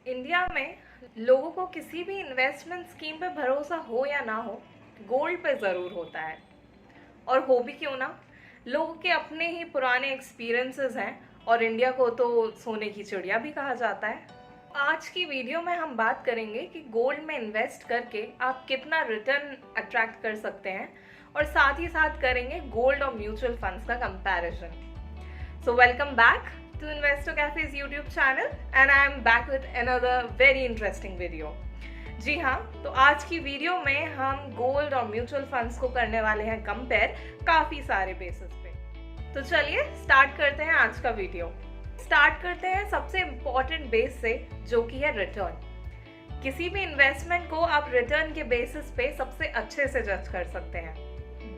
India में लोगों को किसी भी इन्वेस्टमेंट स्कीम पे भरोसा हो या ना हो, गोल्ड पे ज़रूर होता है। और हो भी क्यों ना, लोगों के अपने ही पुराने एक्सपीरियंसेस हैं और इंडिया को तो सोने की चिड़िया भी कहा जाता है। आज की वीडियो में हम बात करेंगे कि गोल्ड में इन्वेस्ट करके आप कितना रिटर्न अट्रैक्ट कर सकते हैं और साथ ही साथ करेंगे गोल्ड और म्यूचुअल फंड्स का comparison. So welcome back to Investor Cafe's YouTube channel and I am back with another very interesting video. जी हाँ, तो आज की वीडियो में हम गोल्ड और म्यूचुअल फंड्स को करने वाले हैं कंपेयर काफ़ी सारे बेसिस पे। तो चलिए स्टार्ट करते हैं आज का वीडियो। स्टार्ट करते हैं सबसे इम्पॉर्टेंट बेस से, जो कि है रिटर्न। किसी भी इन्वेस्टमेंट को आप रिटर्न के बेसिस पे सबसे अच्छे से जज कर सकते हैं।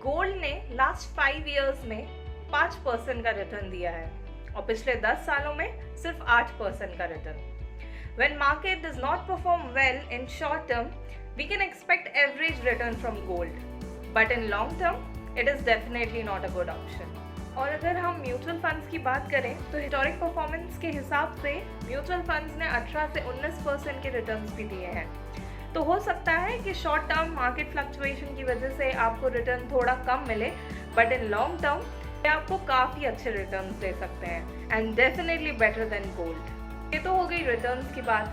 गोल्ड ने लास्ट 5 इयर्स में 5% का रिटर्न दिया है और पिछले 10 सालों में सिर्फ 8% का return. When market does not perform well in short term, we can expect average return from gold, but in long term, it is definitely not a good option. और अगर हम म्यूचुअल फंड्स की बात करें तो हिस्टोरिक परफॉर्मेंस के हिसाब से म्यूचुअल फंड्स ने 18 से 19% के रिटर्न्स भी दिए हैं। तो हो सकता है कि शॉर्ट टर्म मार्केट फ्लक्चुएशन की वजह से आपको रिटर्न थोड़ा कम मिले, बट इन लॉन्ग टर्म आपको काफ़ी अच्छे रिटर्न्स दे सकते हैं and definitely better than gold. ये तो हो गई रिटर्न्स की बात।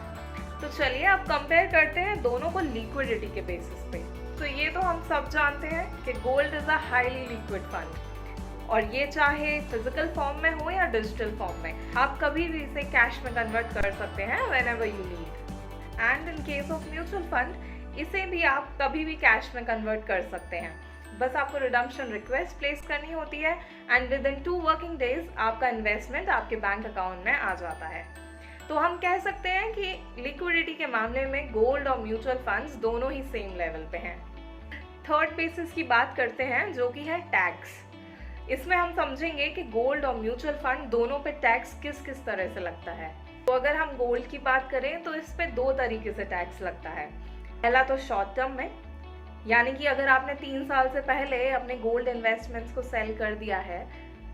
तो चलिए अब कंपेयर करते हैं दोनों को लिक्विडिटी के बेसिस पे। तो ये तो हम सब जानते हैं कि gold is a highly liquid fund और ये चाहे फिजिकल फॉर्म में हो या डिजिटल फॉर्म में, आप कभी भी इसे कैश में कन्वर्ट कर सकते हैं whenever you need. And in case of mutual fund, इसे भी आप कभी भी कैश में कन्वर्ट कर सकते हैं। बस आपको रिडम्पशन रिक्वेस्ट प्लेस करनी होती है and with in 2 working days आपका इन्वेस्टमेंट आपके बैंक अकाउंट में आ जाता है। तो हम कह सकते हैं कि लिक्विडिटी के मामले में गोल्ड और म्यूचुअल फंड्स दोनों ही सेम लेवल पे हैं। थर्ड बेसिस की बात करते हैं, जो कि है टैक्स। इसमें हम समझेंगे कि गोल्ड और म्यूचुअल फंड दोनों पे टैक्स किस किस तरह से लगता है। तो अगर हम गोल्ड की बात करें तो इस पे 2 तरीके से टैक्स लगता है। पहला तो शॉर्ट टर्म में, यानी कि अगर आपने 3 साल से पहले अपने गोल्ड इन्वेस्टमेंट्स को सेल कर दिया है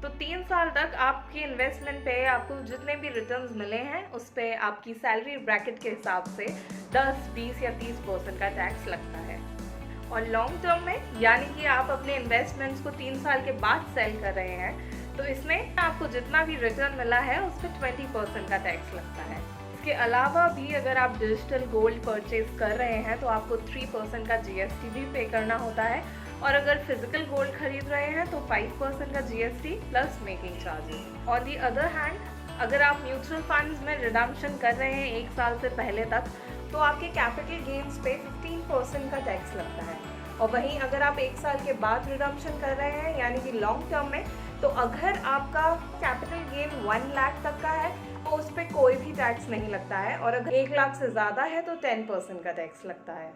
तो 3 साल तक आपके इन्वेस्टमेंट पे आपको जितने भी रिटर्न्स मिले हैं उस पे आपकी सैलरी ब्रैकेट के हिसाब से 10, 20 या 30% का टैक्स लगता है। और लॉन्ग टर्म में, यानी कि आप अपने इन्वेस्टमेंट्स को 3 साल के बाद सेल कर रहे हैं, तो इसमें आपको जितना भी रिटर्न मिला है उस पर 20% का टैक्स लगता है। इसके अलावा भी अगर आप डिजिटल गोल्ड परचेज कर रहे हैं तो आपको 3% का GST भी पे करना होता है, और अगर फिजिकल गोल्ड खरीद रहे हैं तो 5% का GST plus making charges. On the other hand, अगर आप म्यूचुअल फंड्स में रिडम्पशन कर रहे हैं 1 साल से पहले तक, तो आपके कैपिटल गेन्स पे 15% का टैक्स लगता है। और वहीं अगर आप 1 साल के बाद रिडम्पशन कर रहे हैं, यानी कि लॉन्ग टर्म में, तो अगर आपका कैपिटल गेन 1 लाख तक का है तो उस पर कोई भी टैक्स नहीं लगता है, और अगर 1 लाख से ज़्यादा है तो 10% का टैक्स लगता है।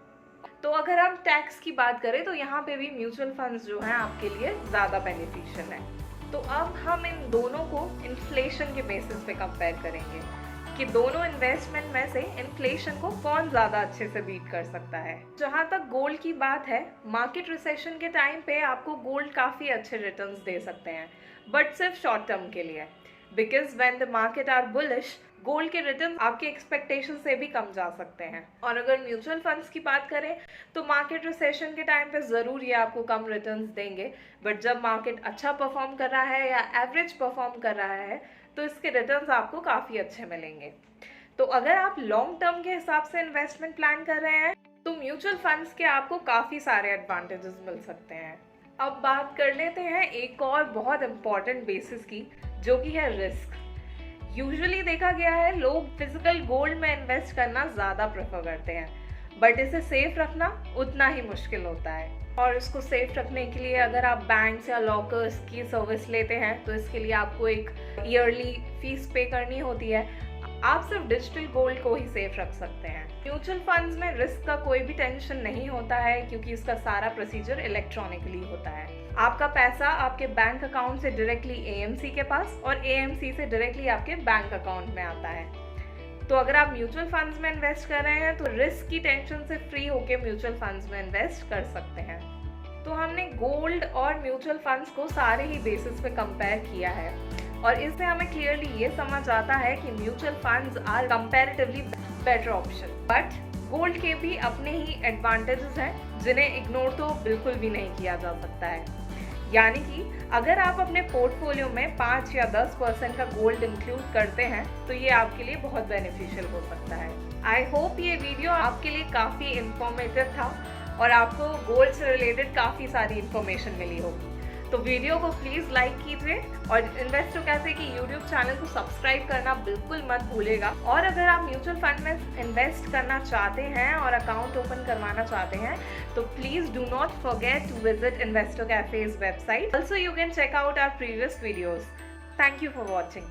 तो अगर हम टैक्स की बात करें तो यहाँ पे भी म्यूचुअल फंड्स जो हैं आपके लिए ज़्यादा बेनिफिशियल है। तो अब हम इन दोनों को इन्फ्लेशन के बेसिस पे कंपेयर करेंगे कि दोनों इन्वेस्टमेंट में से इन्फ्लेशन को कौन ज़्यादा अच्छे से बीट कर सकता है। जहाँ तक गोल्ड की बात है, मार्केट रिसेशन के टाइम पे आपको गोल्ड काफ़ी अच्छे रिटर्न्स दे सकते हैं, बट सिर्फ शॉर्ट टर्म के लिए, because when the market are bullish, gold के रिटर्न आपके एक्सपेक्टेशन से भी कम जा सकते हैं। और अगर म्यूचुअल फंड्स की बात करें तो मार्केट रिसेशन के टाइम पे ज़रूर ये आपको कम रिटर्न्स देंगे, बट जब मार्केट अच्छा परफॉर्म कर रहा है या एवरेज परफॉर्म कर रहा है तो इसके रिटर्न्स आपको काफ़ी अच्छे मिलेंगे। तो अगर आप लॉन्ग टर्म के हिसाब से इन्वेस्टमेंट प्लान कर रहे हैं तो म्यूचुअल फंड्स के आपको काफ़ी सारे एडवांटेजेस मिल सकते हैं। अब बात कर लेते हैं एक और बहुत इम्पॉर्टेंट बेसिस की, जो कि है रिस्क। यूजुअली देखा गया है लोग फिजिकल गोल्ड में इन्वेस्ट करना ज़्यादा प्रेफर करते हैं, बट इसे सेफ रखना उतना ही मुश्किल होता है। और इसको सेफ रखने के लिए अगर आप बैंक्स या लॉकर्स की सर्विस लेते हैं तो इसके लिए आपको एक ईयरली फीस पे करनी होती है। आप सिर्फ डिजिटल गोल्ड को ही सेफ रख सकते हैं। म्यूचुअल फंड्स में रिस्क का कोई भी टेंशन नहीं होता है, क्योंकि इसका सारा प्रोसीजर इलेक्ट्रॉनिकली होता है। आपका पैसा आपके बैंक अकाउंट से डायरेक्टली AMC के पास और AMC से डायरेक्टली आपके बैंक अकाउंट में आता है। तो अगर आप म्यूचुअल फंड्स में इन्वेस्ट कर रहे हैं तो रिस्क की टेंशन से फ्री होकर म्यूचुअल फंड्स में इन्वेस्ट कर सकते हैं। तो हमने गोल्ड और म्यूचुअल फंड्स को सारे ही बेसिस पे कंपेयर किया है और इससे हमें क्लियरली ये समझ आता है कि mutual funds are comparatively better option. But gold के भी अपने ही एडवांटेजेस हैं जिन्हें इग्नोर तो बिल्कुल भी नहीं किया जा सकता है। यानी कि अगर आप अपने पोर्टफोलियो में 5 या 10% का गोल्ड इंक्लूड करते हैं तो ये आपके लिए बहुत बेनिफिशियल हो सकता है। आई होप ये वीडियो आपके लिए काफ़ी इंफॉर्मेटिव था और आपको गोल्ड से रिलेटेड काफ़ी सारी इंफॉर्मेशन मिली होगी। तो वीडियो को प्लीज़ लाइक कीजिए और इन्वेस्टो कैफे की यूट्यूब चैनल को सब्सक्राइब करना बिल्कुल मत भूलिएगा। और अगर आप म्यूचुअल फंड में इन्वेस्ट करना चाहते हैं और अकाउंट ओपन करवाना चाहते हैं तो please do not forget to visit Investo Cafe's website. Also you can check out our previous videos. Thank you for watching.